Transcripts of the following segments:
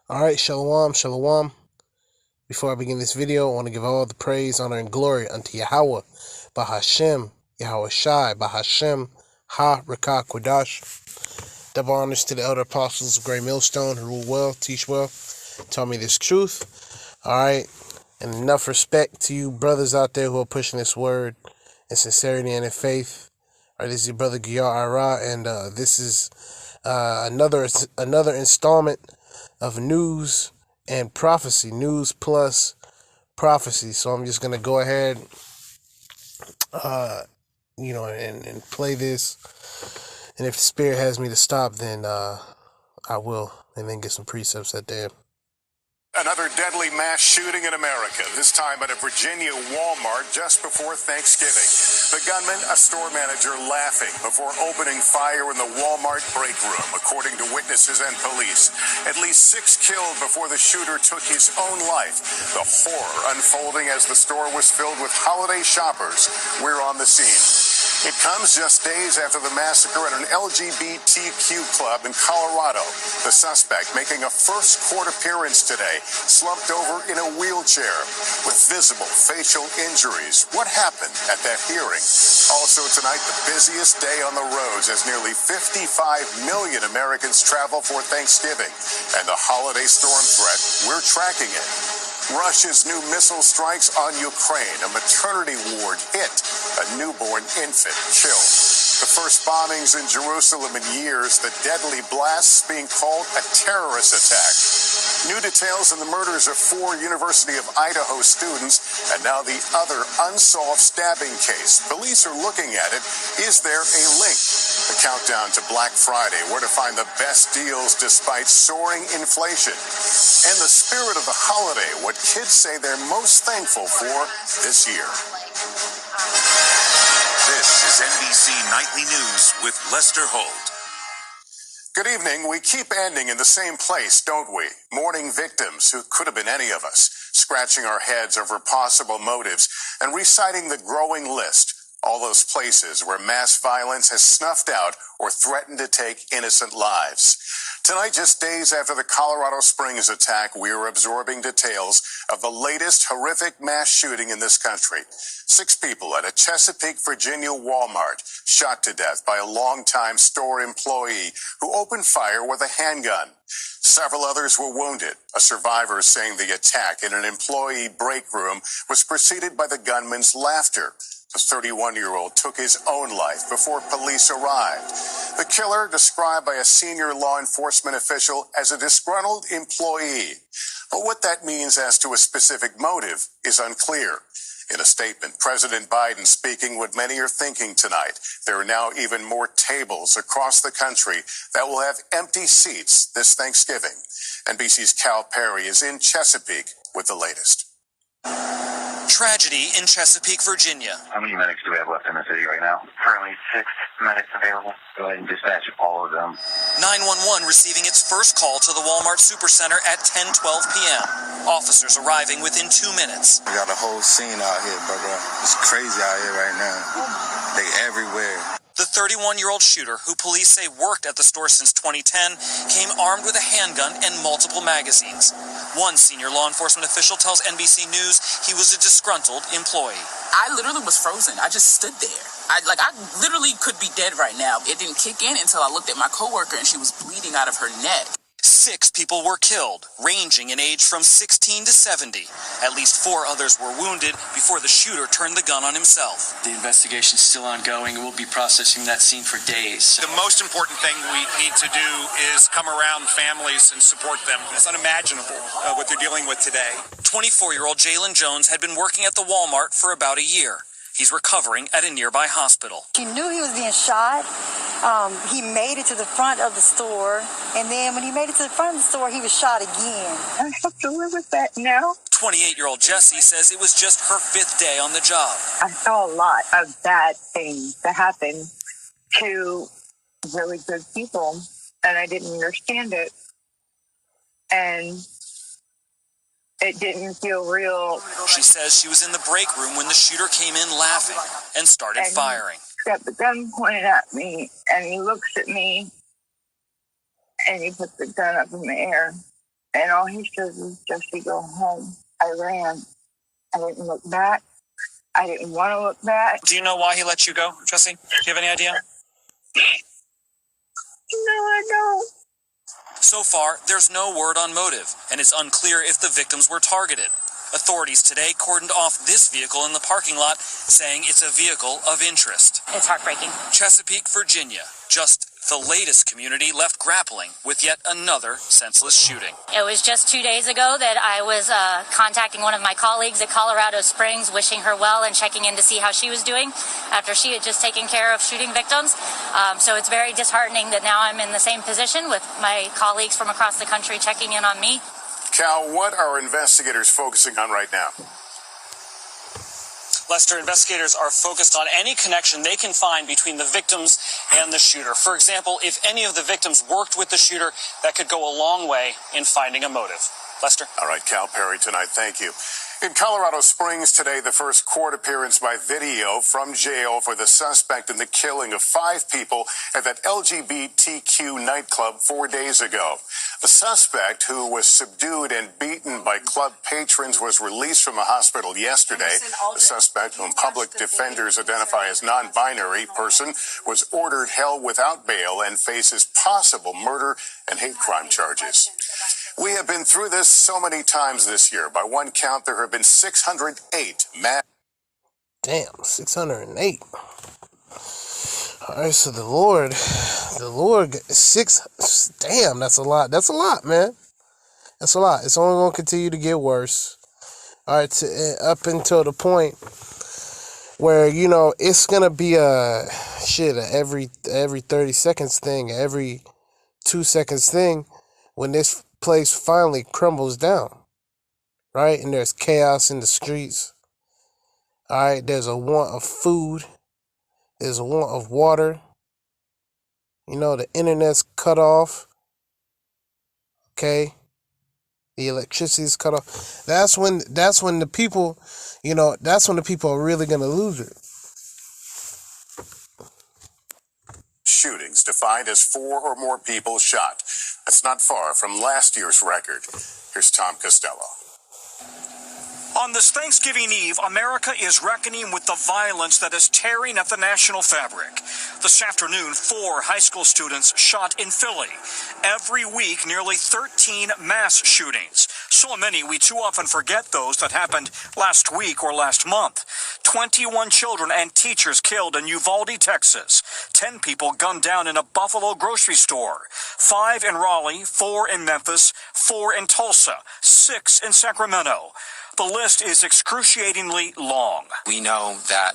Alright, shalom, shalom. Before I begin this video, I want to give all the praise, honor, and glory unto Yahweh, Bahashem, Yahweh Shai, Bahashem, Ha, Rakah, Quadash. Double honors to the elder apostles of Great Millstone who rule well, teach well, tell me this truth. Alright, and enough respect to you brothers out there who are pushing this word in sincerity and in faith. Alright, this is your brother Giyar Ara, and this is another installment of News and Prophecy, News plus Prophecy. So I'm just gonna go ahead, and play this. And if the Spirit has me to stop, then I will, and then get some precepts at the end. Another deadly mass shooting in America, this time at a Virginia Walmart just before Thanksgiving. The gunman, a store manager, laughing before opening fire in the Walmart break room, according to witnesses and police. At least 6 killed before the shooter took his own life. The horror unfolding as the store was filled with holiday shoppers. We're on the scene. It comes just days after the massacre at an LGBTQ club in Colorado. The suspect, making a first court appearance today, slumped over in a wheelchair with visible facial injuries. What happened at that hearing? Also tonight, the busiest day on the roads as nearly 55 million Americans travel for Thanksgiving. And the holiday storm threat, we're tracking it. Russia's new missile strikes on Ukraine. A maternity ward hit. A newborn infant killed. The first bombings in Jerusalem in years. The deadly blasts being called a terrorist attack. New details in the murders of 4 University of Idaho students, and now the other unsolved stabbing case. Police are looking at it. Is there a link? The countdown to Black Friday, where to find the best deals despite soaring inflation. And the spirit of the holiday, what kids say they're most thankful for this year. This is NBC Nightly News with Lester Holt. Good evening. We keep ending in the same place, don't we? Mourning victims who could have been any of us, scratching our heads over possible motives, and reciting the growing list. All those places where mass violence has snuffed out or threatened to take innocent lives. Tonight, just days after the Colorado Springs attack, we are absorbing details of the latest horrific mass shooting in this country. 6 people at a Chesapeake, Virginia Walmart shot to death by a longtime store employee who opened fire with a handgun. Several others were wounded. A survivor saying the attack in an employee break room was preceded by the gunman's laughter. The 31-year-old took his own life before police arrived. The killer, described by a senior law enforcement official as a disgruntled employee. But what that means as to a specific motive is unclear. In a statement, President Biden speaking what many are thinking tonight. There are now even more tables across the country that will have empty seats this Thanksgiving. NBC's Cal Perry is in Chesapeake with the latest. Tragedy in Chesapeake, Virginia. How many medics do we have left in the city right now? Currently 6 medics available. Go ahead and dispatch all of them. 911 receiving its first call to the Walmart Supercenter at 10:12 p.m. Officers arriving within 2 minutes. We got a whole scene out here, brother. It's crazy out here right now. They everywhere. The 31-year-old shooter, who police say worked at the store since 2010, came armed with a handgun and multiple magazines. One senior law enforcement official tells NBC News he was a disgruntled employee. I literally was frozen. I just stood there. I literally could be dead right now. It didn't kick in until I looked at my coworker and she was bleeding out of her neck. 6 people were killed, ranging in age from 16 to 70. At least 4 others were wounded before the shooter turned the gun on himself. The investigation's still ongoing, and we'll be processing that scene for days. The most important thing we need to do is come around families and support them. It's unimaginable what they're dealing with today. 24-year-old Jalen Jones had been working at the Walmart for about a year. He's recovering at a nearby hospital. He knew he was being shot. He made it to the front of the store, and then when he made it to the front of the store, he was shot again. I have to live with that now. 28-year-old Jessie says it was just her 5th day on the job. I saw a lot of bad things that happened to really good people, and I didn't understand it. And it didn't feel real. She says she was in the break room when the shooter came in laughing and started firing. He got the gun pointed at me, and he looks at me, and he puts the gun up in the air, And all he said was, Jesse, go home. I ran. I didn't look back. I didn't want to look back. Do you know why he let you go, Jesse? Do you have any idea? No, I don't. So far, there's no word on motive, and it's unclear if the victims were targeted. Authorities today cordoned off this vehicle in the parking lot, saying it's a vehicle of interest. It's heartbreaking. Chesapeake, Virginia, just the latest community left grappling with yet another senseless shooting. It was just 2 days ago that I was contacting one of my colleagues at Colorado Springs, wishing her well and checking in to see how she was doing after she had just taken care of shooting victims. So it's very disheartening that now I'm in the same position with my colleagues from across the country checking in on me. Cal, what are investigators focusing on right now? Lester, investigators are focused on any connection they can find between the victims and the shooter. For example, if any of the victims worked with the shooter, that could go a long way in finding a motive. Lester? All right, Cal Perry tonight, thank you. In Colorado Springs today, the first court appearance by video from jail for the suspect in the killing of 5 people at that LGBTQ nightclub 4 days ago. The suspect, who was subdued and beaten by club patrons, was released from a hospital yesterday. The suspect, whom public defenders identify as non-binary person, was ordered held without bail and faces possible murder and hate crime charges. We have been through this so many times this year. By one count, there have been 608 mass. Damn, 608. All right, so the Lord, 6. Damn, that's a lot. That's a lot, man. That's a lot. It's only going to continue to get worse. All right, up until the point where, you know, it's going to be a every 30 seconds thing, every 2 seconds thing when this place finally crumbles down, right? And there's chaos in the streets. All right, there's a want of food. There's a want of water. You know, the internet's cut off. Okay, the electricity's cut off. That's when the people, you know, that's when the people are really gonna lose it. Shootings defined as 4 or more people shot. That's not far from last year's record. Here's Tom Costello. On this Thanksgiving Eve, America is reckoning with the violence that is tearing at the national fabric. This afternoon, 4 high school students shot in Philly. Every week, nearly 13 mass shootings. So many we too often forget those that happened last week or last month. 21 children and teachers killed in Uvalde, Texas. 10 people gunned down in a Buffalo grocery store. 5 in Raleigh, 4 in Memphis, 4 in Tulsa, 6 in Sacramento. The list is excruciatingly long. We know that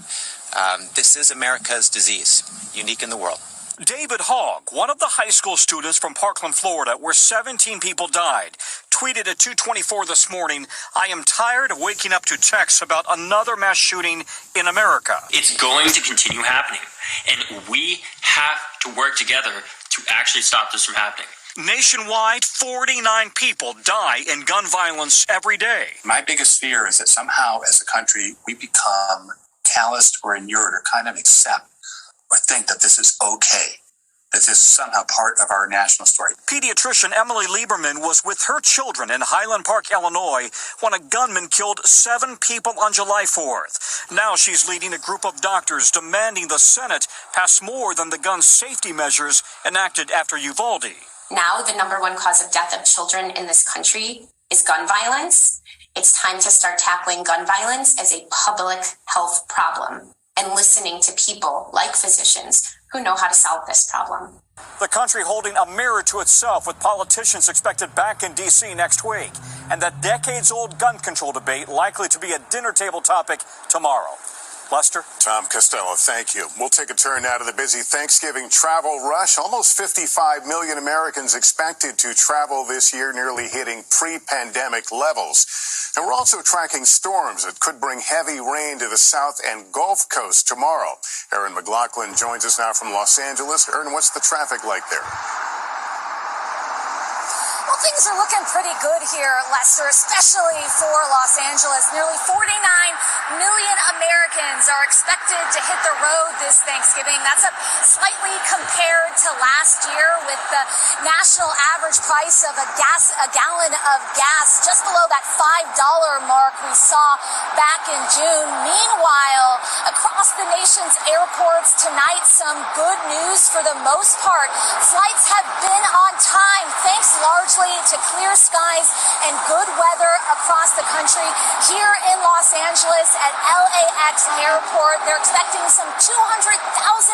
this is America's disease, unique in the world. David Hogg, one of the high school students from Parkland, Florida, where 17 people died, tweeted at 2:24 this morning, "I am tired of waking up to texts about another mass shooting in America." It's going to continue happening, and we have to work together to actually stop this from happening. Nationwide, 49 people die in gun violence every day. My biggest fear is that somehow as a country we become calloused or inured or kind of accept or think that this is okay, that this is somehow part of our national story. Pediatrician Emily Lieberman was with her children in Highland Park, Illinois, when a gunman killed 7 people on July 4th. Now she's leading a group of doctors demanding the Senate pass more than the gun safety measures enacted after Uvalde. Now, the #1 cause of death of children in this country is gun violence. It's time to start tackling gun violence as a public health problem and listening to people like physicians who know how to solve this problem. The country holding a mirror to itself with politicians expected back in D.C. next week. And that decades-old gun control debate likely to be a dinner table topic tomorrow. Lester? Tom Costello, thank you. We'll take a turn now to the busy Thanksgiving travel rush. Almost 55 million Americans expected to travel this year, nearly hitting pre-pandemic levels. And we're also tracking storms that could bring heavy rain to the South and Gulf Coast tomorrow. Aaron McLaughlin joins us now from Los Angeles. Aaron, what's the traffic like there? Well, things are looking pretty good here, Lester, especially for Los Angeles. Nearly 49 million Americans are expected to hit the road this Thanksgiving. That's up slightly compared to last year, with the national average price of a gallon of gas just below that $5 mark we saw back in June. Meanwhile, across the nation's airports tonight, some good news for the most part. Flights have been on time, thanks largely to clear skies and good weather across the country. Here in Los Angeles at LAX Airport, they're expecting some 200,000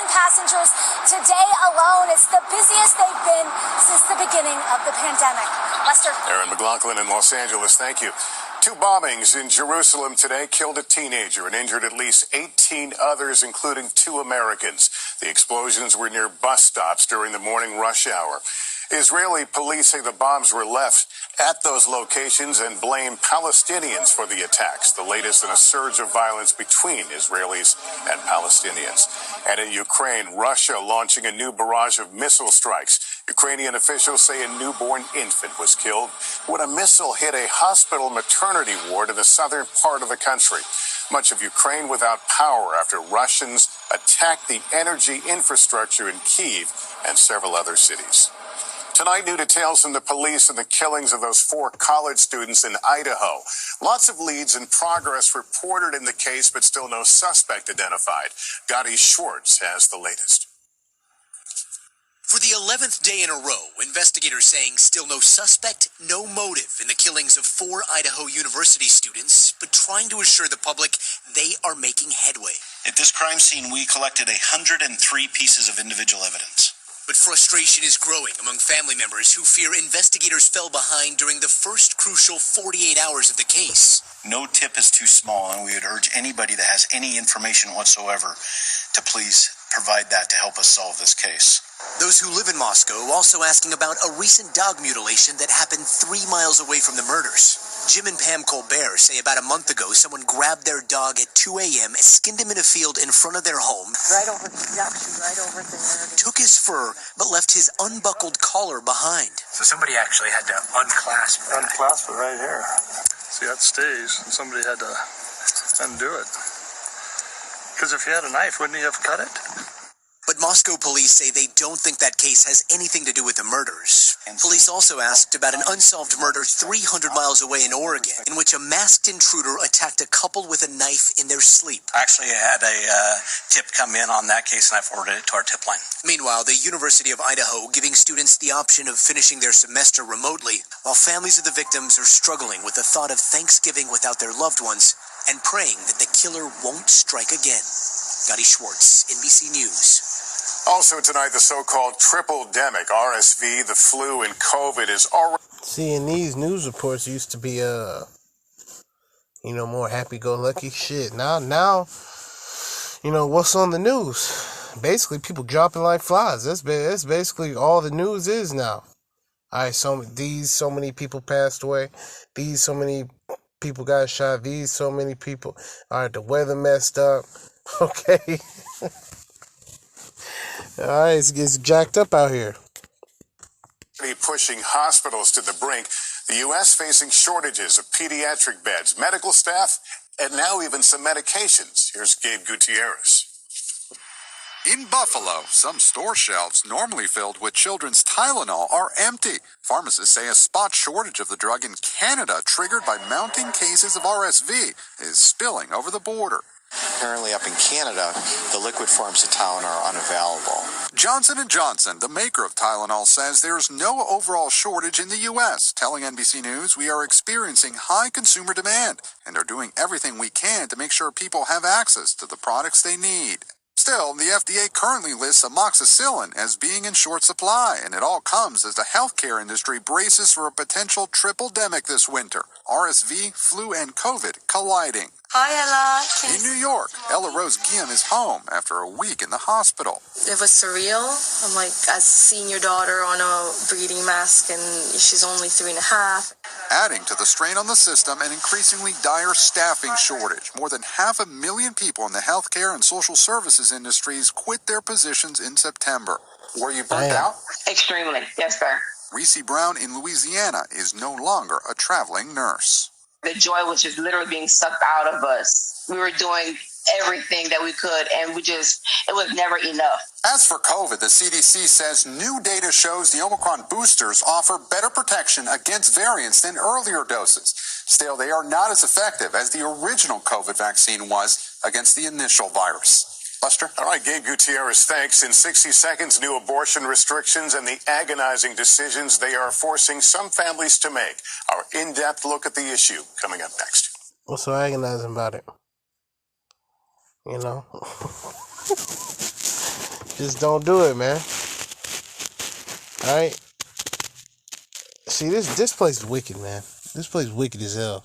passengers today alone. It's the busiest they've been since the beginning of the pandemic. Lester. Aaron McLaughlin in Los Angeles, thank you. 2 bombings in Jerusalem today killed a teenager and injured at least 18 others, including 2 Americans. The explosions were near bus stops during the morning rush hour. Israeli police say the bombs were left at those locations and blame Palestinians for the attacks, the latest in a surge of violence between Israelis and Palestinians. And in Ukraine, Russia launching a new barrage of missile strikes. Ukrainian officials say a newborn infant was killed when a missile hit a hospital maternity ward in the southern part of the country. Much of Ukraine without power after Russians attacked the energy infrastructure in Kyiv and several other cities. Tonight, new details from the police and the killings of those 4 college students in Idaho. Lots of leads in progress reported in the case, but still no suspect identified. Gotti Schwartz has the latest. For the 11th day in a row, investigators saying still no suspect, no motive in the killings of 4 Idaho University students, but trying to assure the public they are making headway. At this crime scene, we collected 103 pieces of individual evidence. But frustration is growing among family members who fear investigators fell behind during the first crucial 48 hours of the case. No tip is too small, and we would urge anybody that has any information whatsoever to please provide that to help us solve this case. Those who live in Moscow also asking about a recent dog mutilation that happened 3 miles away from the murders. Jim and Pam Colbert say about a month ago, someone grabbed their dog at 2 a.m., skinned him in a field in front of their home, Right over there. took his fur, but left his unbuckled collar behind. So somebody actually had to unclasp that. Unclasp it right here. See, that stays, and somebody had to undo it. Because if you had a knife, wouldn't you have cut it? But Moscow police say they don't think that case has anything to do with the murders. Police also asked about an unsolved murder 300 miles away in Oregon, in which a masked intruder attacked a couple with a knife in their sleep. Actually, I had a tip come in on that case, and I forwarded it to our tip line. Meanwhile, the University of Idaho giving students the option of finishing their semester remotely, while families of the victims are struggling with the thought of Thanksgiving without their loved ones and praying that the killer won't strike again. Gotti Schwartz, NBC News. Also tonight, the so-called triple-demic, RSV, the flu, and COVID is already... See, in these news reports used to be, more happy-go-lucky shit. Now, what's on the news? Basically, people dropping like flies. That's basically all the news is now. All right, so many people passed away. So many people got shot. So many people. All right, the weather messed up. Okay. All right, it's jacked up out here. Pushing hospitals to the brink. The U.S. facing shortages of pediatric beds, medical staff, and now even some medications. Here's Gabe Gutierrez. In Buffalo, some store shelves normally filled with children's Tylenol are empty. Pharmacists say a spot shortage of the drug in Canada, triggered by mounting cases of RSV, is spilling over the border. Apparently up in Canada, the liquid forms of Tylenol are unavailable. Johnson & Johnson, the maker of Tylenol, says there's no overall shortage in the U.S., telling NBC News we are experiencing high consumer demand and are doing everything we can to make sure people have access to the products they need. Still, the FDA currently lists amoxicillin as being in short supply, and it all comes as the healthcare industry braces for a potential triple-demic this winter. RSV, flu, and COVID colliding. Hi, Ella. In New York, Ella Rose Guillaume is home after a week in the hospital. It was surreal. I'm like, as seeing your daughter on a breathing mask, and she's only 3.5. Adding to the strain on the system, an increasingly dire staffing shortage. More than 500,000 people in the healthcare and social services industries quit their positions in September. Were you burnt out? Extremely. Yes, sir. Reese Brown in Louisiana is no longer a traveling nurse. The joy was just literally being sucked out of us. We were doing everything that we could, and it was never enough. As for COVID, the CDC says new data shows the Omicron boosters offer better protection against variants than earlier doses. Still, they are not as effective as the original COVID vaccine was against the initial virus. Lester? All right, Gabe Gutierrez, thanks. In 60 seconds, new abortion restrictions and the agonizing decisions they are forcing some families to make. Our in-depth look at the issue coming up next. What's so agonizing about it? You know? Just don't do it, man. Alright? See, this place is wicked, man. This place is wicked as hell.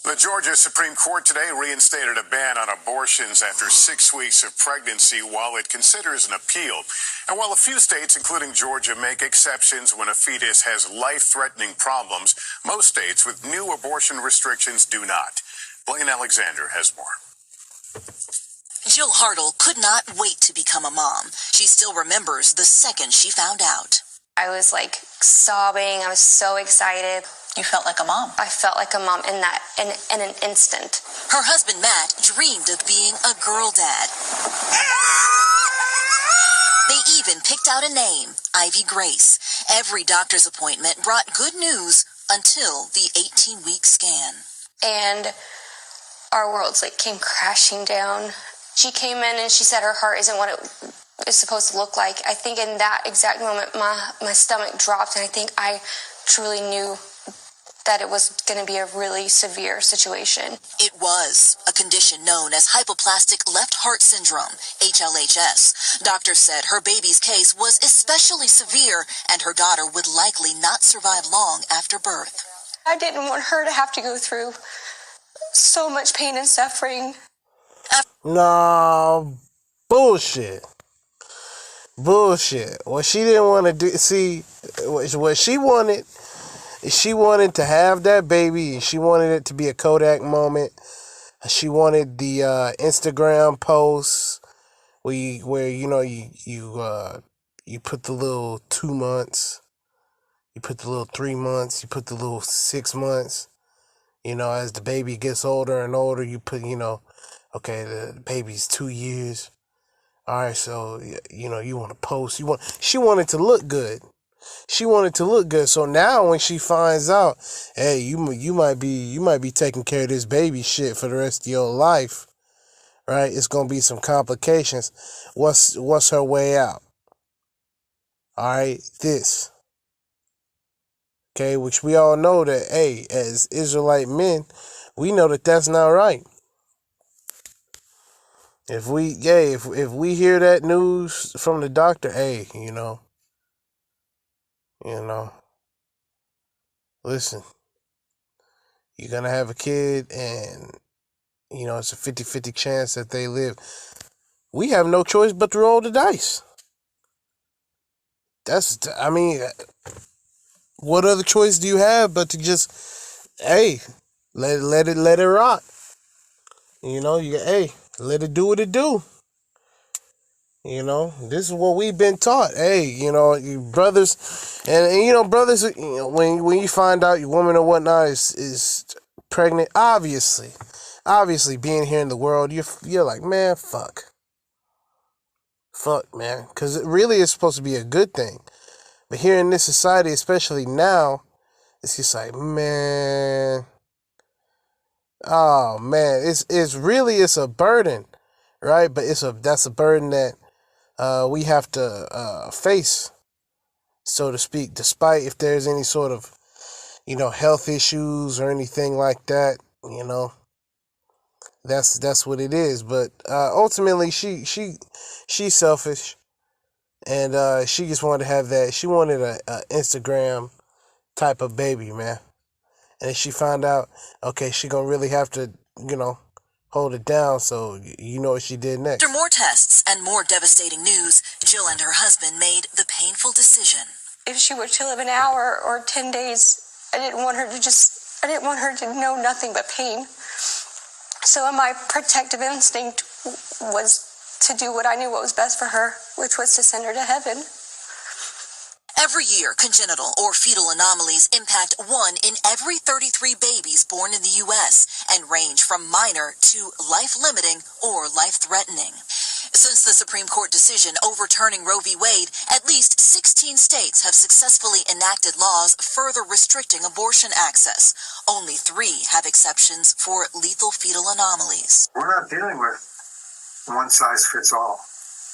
The Georgia Supreme Court today reinstated a ban on abortions after 6 weeks of pregnancy while it considers an appeal. And while a few states, including Georgia, make exceptions when a fetus has life-threatening problems, most states with new abortion restrictions do not. Blaine Alexander has more. Jill Hartle could not wait to become a mom. She still remembers the second she found out. I was like sobbing. I was so excited. You felt like a mom. I felt like a mom in an instant. Her husband, Matt, dreamed of being a girl dad. They even picked out a name, Ivy Grace. Every doctor's appointment brought good news until the 18-week scan. And our worlds came crashing down. She came in and she said her heart isn't what it is supposed to look like. I think in that exact moment, my stomach dropped, and I think I truly knew that it was going to be a really severe situation. It was a condition known as hypoplastic left heart syndrome, HLHS. Doctors said her baby's case was especially severe, and her daughter would likely not survive long after birth. I didn't want her to have to go through so much pain and suffering. Nah, bullshit. Bullshit. What she didn't want to do, see, what she wanted to have that baby, and she wanted it to be a Kodak moment. She wanted the Instagram posts where you put the little 2 months, you put the little 3 months, you put the little 6 months. As the baby gets older and older, you put, okay, the baby's 2 years. All right, so you want to post. She wanted to look good. She wanted to look good. So now when she finds out, hey, you might be taking care of this baby shit for the rest of your life, right? It's gonna be some complications. What's her way out? All right, this. Okay, which we all know that, hey, as Israelite men, we know that that's not right. If we hear that news from the doctor, hey, listen, you're going to have a kid and, it's a 50-50 chance that they live. We have no choice but to roll the dice. What other choice do you have but to just, hey, let it rock. Let it do what it do. This is what we've been taught. Hey, you brothers, and brothers, when you find out your woman or whatnot is pregnant, obviously being here in the world, you're like, man, fuck, man, because it really is supposed to be a good thing. But here in this society, especially now, it's just like, man, oh man, it's a burden, right? But that's a burden that we have to face, so to speak, despite if there's any sort of, health issues or anything like that, that's what it is. But ultimately, she's selfish, and she just wanted to have that. She wanted a Instagram type of baby, man. And she found out, okay, she gonna really have to, hold it down. So you know what she did next. After more tests and more devastating news, Jill and her husband made the painful decision. If she were to live an hour or 10 days, I didn't want her to know nothing but pain. So my protective instinct was to do what I knew what was best for her, which was to send her to heaven. Every year, congenital or fetal anomalies impact 1 in every 33 babies born in the U.S. and range from minor to life-limiting or life-threatening. Since the Supreme Court decision overturning Roe v. Wade, at least 16 states have successfully enacted laws further restricting abortion access. Only 3 have exceptions for lethal fetal anomalies. We're not dealing with one size fits all,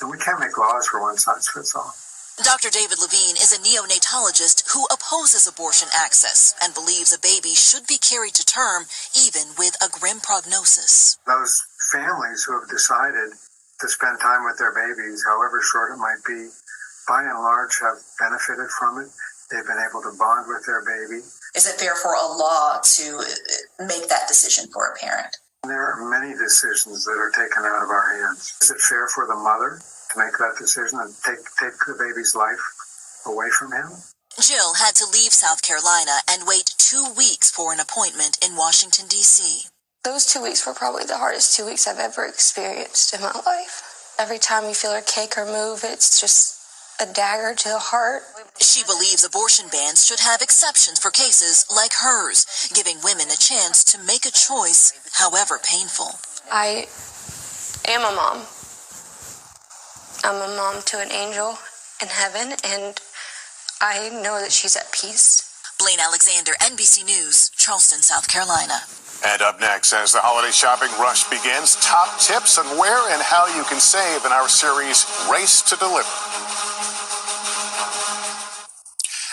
and we can't make laws for one size fits all. Dr. David Levine is a neonatologist who opposes abortion access and believes a baby should be carried to term even with a grim prognosis. Those families who have decided to spend time with their babies, however short it might be, by and large have benefited from it. They've been able to bond with their baby. Is it fair for a law to make that decision for a parent? There are many decisions that are taken out of our hands. Is it fair for the mother to make that decision and take the baby's life away from him? Jill had to leave South Carolina and wait 2 weeks for an appointment in Washington, D.C. Those 2 weeks were probably the hardest 2 weeks I've ever experienced in my life. Every time you feel her kick or move, it's just a dagger to the heart. She believes abortion bans should have exceptions for cases like hers, giving women a chance to make a choice, however painful. I am a mom. I'm a mom to an angel in heaven, and I know that she's at peace. Blaine Alexander, NBC News, Charleston, South Carolina. And up next, as the holiday shopping rush begins, top tips on where and how you can save in our series, Race to Deliver.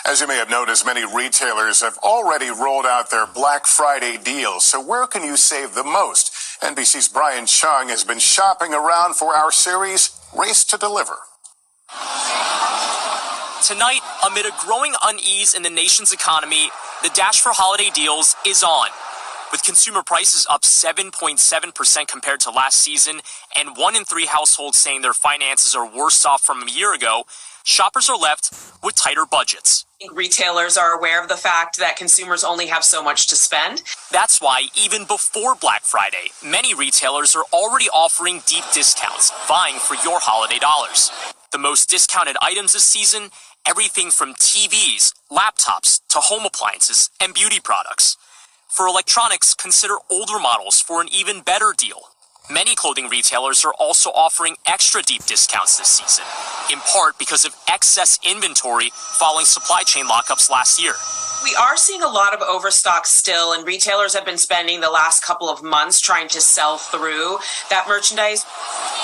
As you may have noticed, many retailers have already rolled out their Black Friday deals. So where can you save the most? NBC's Brian Chung has been shopping around for our series, Race to Deliver. Tonight, amid a growing unease in the nation's economy, the dash for holiday deals is on. With consumer prices up 7.7% compared to last season, and 1 in 3 households saying their finances are worse off from a year ago, shoppers are left with tighter budgets. Retailers are aware of the fact that consumers only have so much to spend. That's why, even before Black Friday, many retailers are already offering deep discounts, vying for your holiday dollars. The most discounted items this season, everything from TVs, laptops, to home appliances and beauty products. For electronics, consider older models for an even better deal. Many clothing retailers are also offering extra deep discounts this season, in part because of excess inventory following supply chain lockups last year. We are seeing a lot of overstock still, and retailers have been spending the last couple of months trying to sell through that merchandise,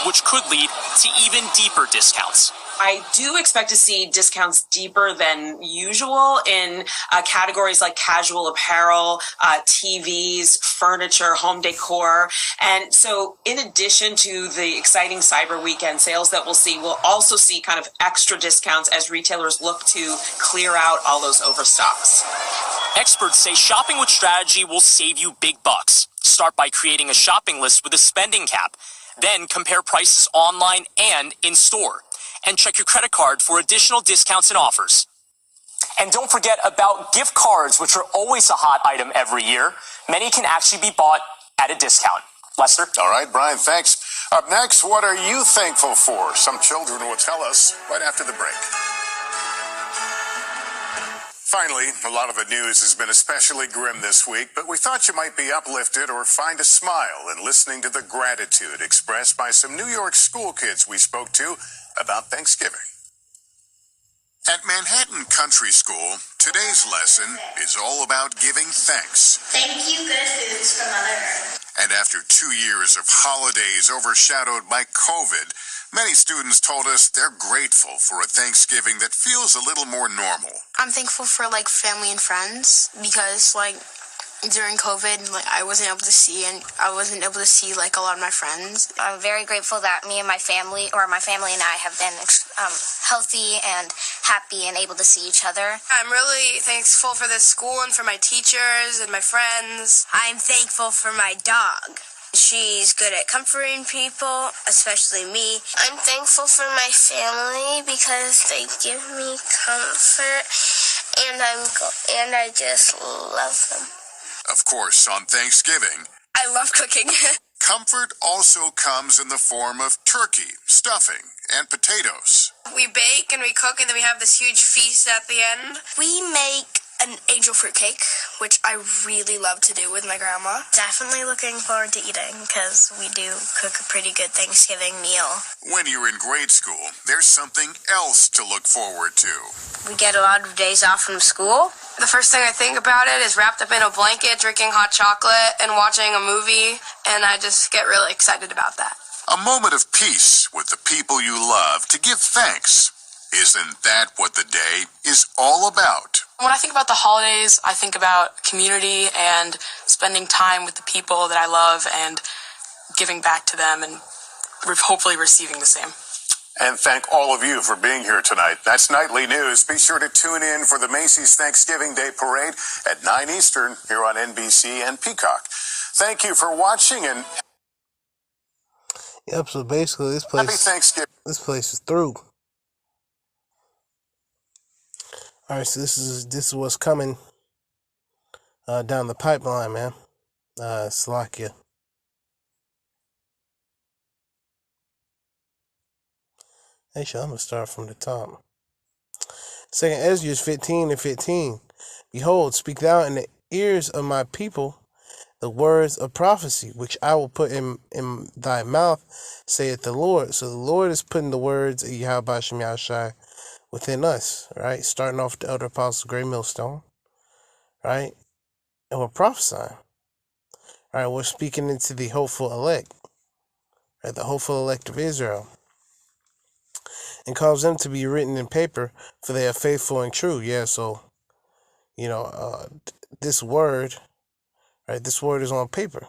which could lead to even deeper discounts. I do expect to see discounts deeper than usual in categories like casual apparel, TVs, furniture, home decor. And so in addition to the exciting Cyber Weekend sales that we'll see, we'll also see kind of extra discounts as retailers look to clear out all those overstocks. Experts say shopping with strategy will save you big bucks. Start by creating a shopping list with a spending cap. Then compare prices online and in store. And check your credit card for additional discounts and offers. And don't forget about gift cards, which are always a hot item every year. Many can actually be bought at a discount. Lester? All right, Brian, thanks. Up next, what are you thankful for? Some children will tell us right after the break. Finally, a lot of the news has been especially grim this week, but we thought you might be uplifted or find a smile in listening to the gratitude expressed by some New York school kids we spoke to about Thanksgiving. At Manhattan Country School, today's lesson is all about giving thanks. Thank you, good foods from Mother Earth. And after 2 years of holidays overshadowed by COVID, many students told us they're grateful for a Thanksgiving that feels a little more normal. I'm thankful for family and friends because during COVID, I wasn't able to see a lot of my friends. I'm very grateful that me and my family and I have been healthy and happy and able to see each other. I'm really thankful for this school and for my teachers and my friends. I'm thankful for my dog. She's good at comforting people, especially me. I'm thankful for my family because they give me comfort, and I just love them. Of course, on Thanksgiving, I love cooking. comfort also comes in the form of turkey, stuffing, and potatoes. We bake and we cook, and then we have this huge feast at the end. We make an angel fruit cake, which I really love to do with my grandma. Definitely looking forward to eating, because we do cook a pretty good Thanksgiving meal. When you're in grade school, there's something else to look forward to. We get a lot of days off from school. The first thing I think about it is wrapped up in a blanket, drinking hot chocolate, and watching a movie, and I just get really excited about that. A moment of peace with the people you love to give thanks. Isn't that what the day is all about? When I think about the holidays, I think about community and spending time with the people that I love and giving back to them and hopefully receiving the same. And thank all of you for being here tonight. That's Nightly News. Be sure to tune in for the Macy's Thanksgiving Day Parade at 9 Eastern here on NBC and Peacock. Thank you for watching, and yep, so basically Happy Thanksgiving. This place is through. Alright, so this is what's coming down the pipeline, man. Slovakia. Actually, I'm gonna start from the top. Second Ezra 15:15. Behold, speak thou in the ears of my people the words of prophecy, which I will put in thy mouth, saith the Lord. So the Lord is putting the words of Yahweh Bashem Yahushai within us, right? Starting off with the elder apostles, Great Millstone, right? And we're prophesying. All right, we're speaking into the hopeful elect, right? The hopeful elect of Israel. And cause them to be written in paper, for they are faithful and true. Yeah, so, this word, right? This word is on paper.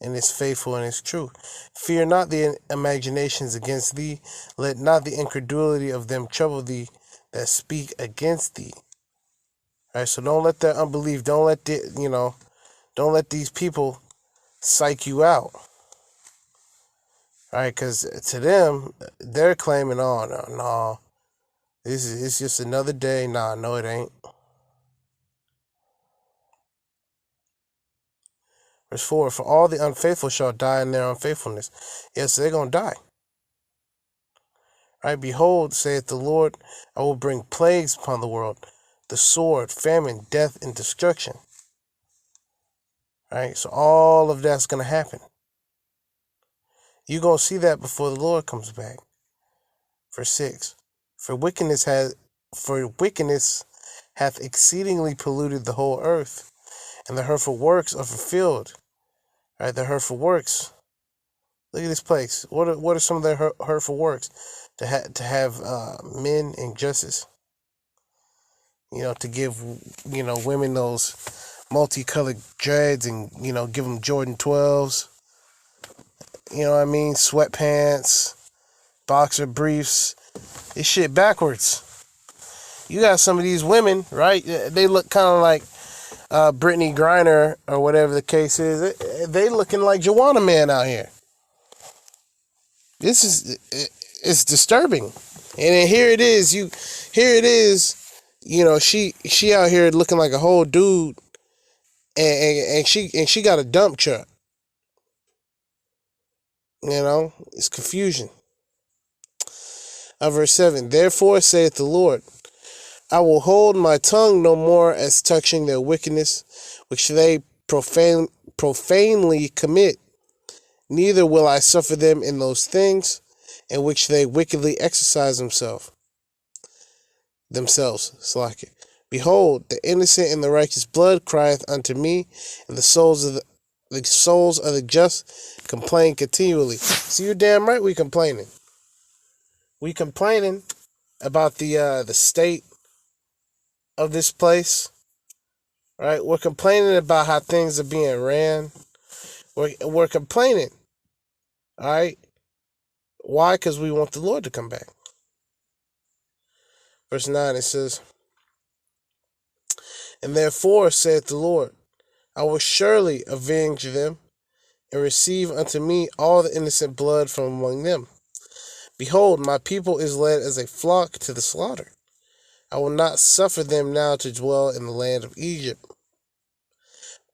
And it's faithful and it's true. Fear not the imaginations against thee. Let not the incredulity of them trouble thee that speak against thee. All right, so don't let their unbelief, don't let these people psych you out. All right, because to them, they're claiming, oh, no, it's just another day. Nah, no, it ain't. Verse 4, for all the unfaithful shall die in their unfaithfulness. Yes, they're going to die. Right? Behold, saith the Lord, I will bring plagues upon the world, the sword, famine, death, and destruction. Right? So all of that's going to happen. You're going to see that before the Lord comes back. Verse 6, for wickedness hath exceedingly polluted the whole earth, and the hurtful works are fulfilled. Right? The hurtful works. Look at this place. What are some of their hurtful works? To have men in justice. To give, women those multicolored dreads and, give them Jordan 12s. You know what I mean? Sweatpants, boxer briefs. This shit backwards. You got some of these women, right? They look kind of like Brittany Griner or whatever the case is. They looking like Joanna Man out here. It's disturbing. And then here it is. She out here looking like a whole dude, and she got a dump truck. It's confusion. Verse 7, therefore saith the Lord, I will hold my tongue no more as touching their wickedness, which they profanely commit, neither will I suffer them in those things in which they wickedly exercise themselves. Behold, the innocent and the righteous blood crieth unto me, and the souls of the just complain continually. So you're damn right we complaining. We complaining about the state of this place. Right? We're complaining about how things are being ran. We're complaining. All right? Why? Because we want the Lord to come back. Verse 9, it says, and therefore, saith the Lord, I will surely avenge them, and receive unto me all the innocent blood from among them. Behold, my people is led as a flock to the slaughter. I will not suffer them now to dwell in the land of Egypt,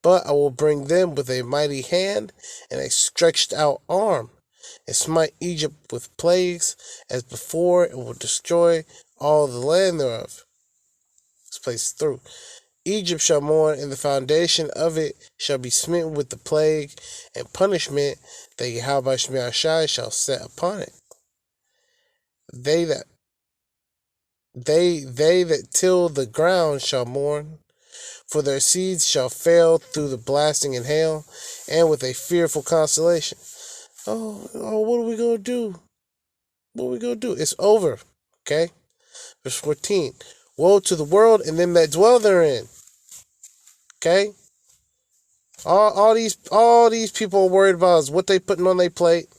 but I will bring them with a mighty hand and a stretched out arm, and smite Egypt with plagues as before, and will destroy all the land thereof. This place is through. Egypt shall mourn, and the foundation of it shall be smitten with the plague and punishment that Yahweh Shai shall set upon it. They that till the ground shall mourn, for their seeds shall fail through the blasting and hail, and with a fearful consolation. Oh, what are we gonna do? What are we gonna do? It's over. Okay? Verse 14. Woe to the world and them that dwell therein. Okay? All these people are worried about is what they putting on their plate.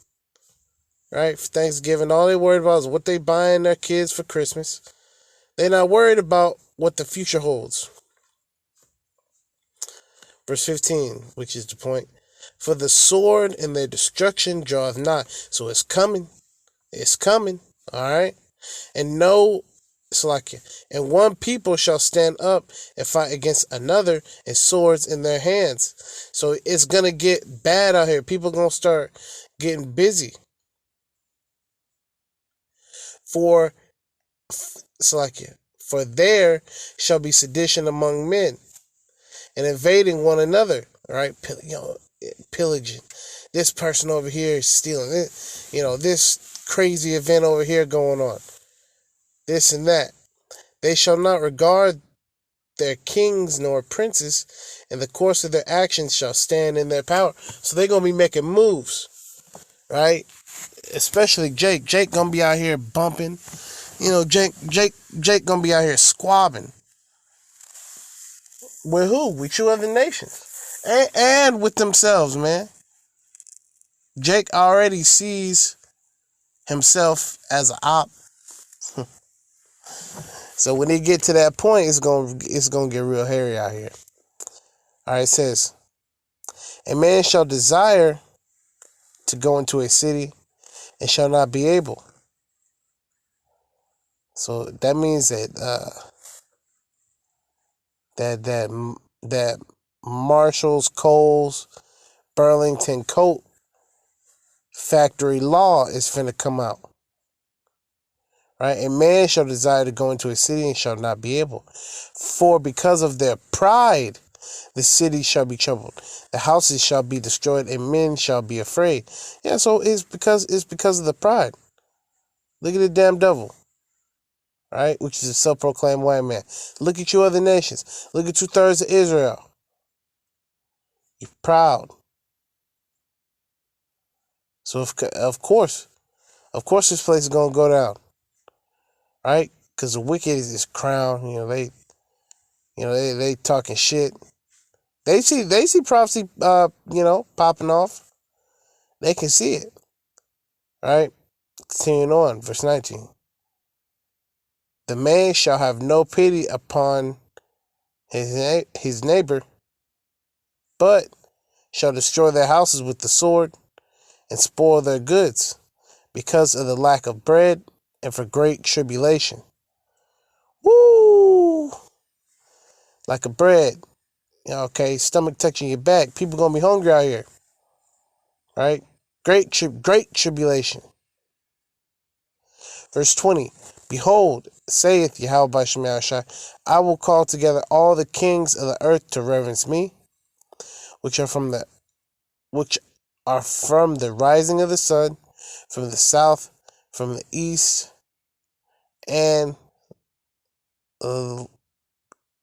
Right? For Thanksgiving. All they worried about is what they buying their kids for Christmas. They're not worried about what the future holds. Verse 15, which is the point. For the sword and their destruction draweth nigh. So it's coming. It's coming. Alright? And and one people shall stand up and fight against another, and swords in their hands. So it's gonna get bad out here. People gonna start getting busy. For there shall be sedition among men, and invading one another. Right? Pillaging. This person over here is stealing. This crazy event over here going on. This and that. They shall not regard their kings nor princes, and the course of their actions shall stand in their power. So they're going to be making moves, right? Especially Jake. Jake going to be out here bumping. Jake going to be out here squabbing. With who? With you other nations. And with themselves, man. Jake already sees himself as an op. So when they get to that point, it's gonna get real hairy out here. All right, it says, a man shall desire to go into a city and shall not be able. So that means that Marshall's, Kohl's, Burlington Coat Factory law is finna come out. Right? A man shall desire to go into a city and shall not be able. For because of their pride, the city shall be troubled. The houses shall be destroyed, and men shall be afraid. Yeah, so it's because of the pride. Look at the damn devil. Right? Which is a self-proclaimed white man. Look at you other nations. Look at 2/3 of Israel. You're proud. So of course this place is gonna go down. Right? Because the wicked is crowned. They talking shit. They see prophecy popping off. They can see it. Right? Continuing on, verse 19. The man shall have no pity upon his neighbor, but shall destroy their houses with the sword and spoil their goods because of the lack of bread and for great tribulation. Woo! Like a bread. Okay, stomach touching your back. People gonna be hungry out here. Right? Great tribulation. Verse 20. Behold, saith Yahweh Shai, I will call together all the kings of the earth to reverence me, which are from the rising of the sun, from the south, from the east, and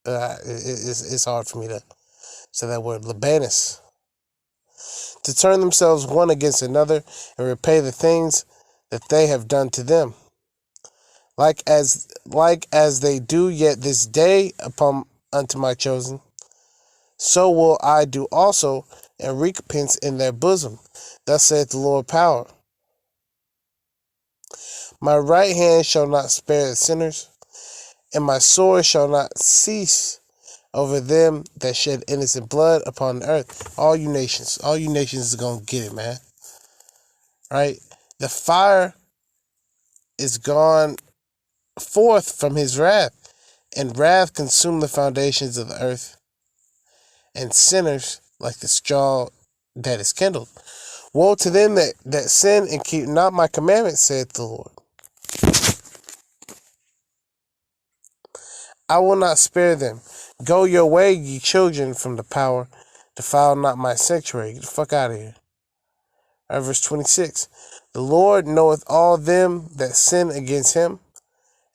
it's hard for me to say that word, Libanus, to turn themselves one against another and repay the things that they have done to them, like as they do yet this day unto my chosen. So will I do also, and recompense in their bosom. Thus saith the Lord power. My right hand shall not spare the sinners, and my sword shall not cease over them that shed innocent blood upon the earth. All you nations is going to get it, man. Right? The fire is gone forth from his wrath, and wrath consumed the foundations of the earth, and sinners like the straw that is kindled. Woe to them that sin and keep not my commandments, saith the Lord. I will not spare them. Go your way, ye children, from the power. Defile not my sanctuary. Get the fuck out of here. All right, verse 26. The Lord knoweth all them that sin against him,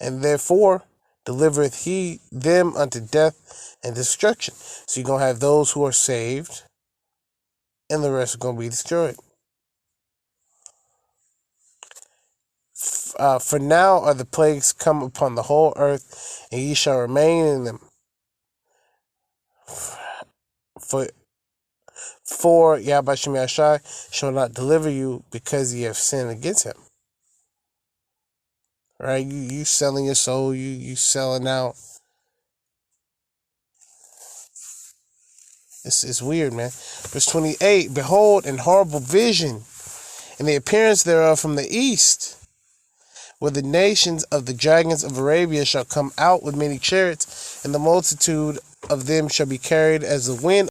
and therefore delivereth he them unto death and destruction. So you're going to have those who are saved, and the rest are going to be destroyed. For now are the plagues come upon the whole earth, and ye shall remain in them. For Yahweh Shem Yashai shall not deliver you because ye have sinned against him. Right? You selling your soul, you selling out. It's weird, man. Verse 28, behold, an horrible vision, and the appearance thereof from the east, where the nations of the dragons of Arabia shall come out with many chariots, and the multitude of them shall be carried as the wind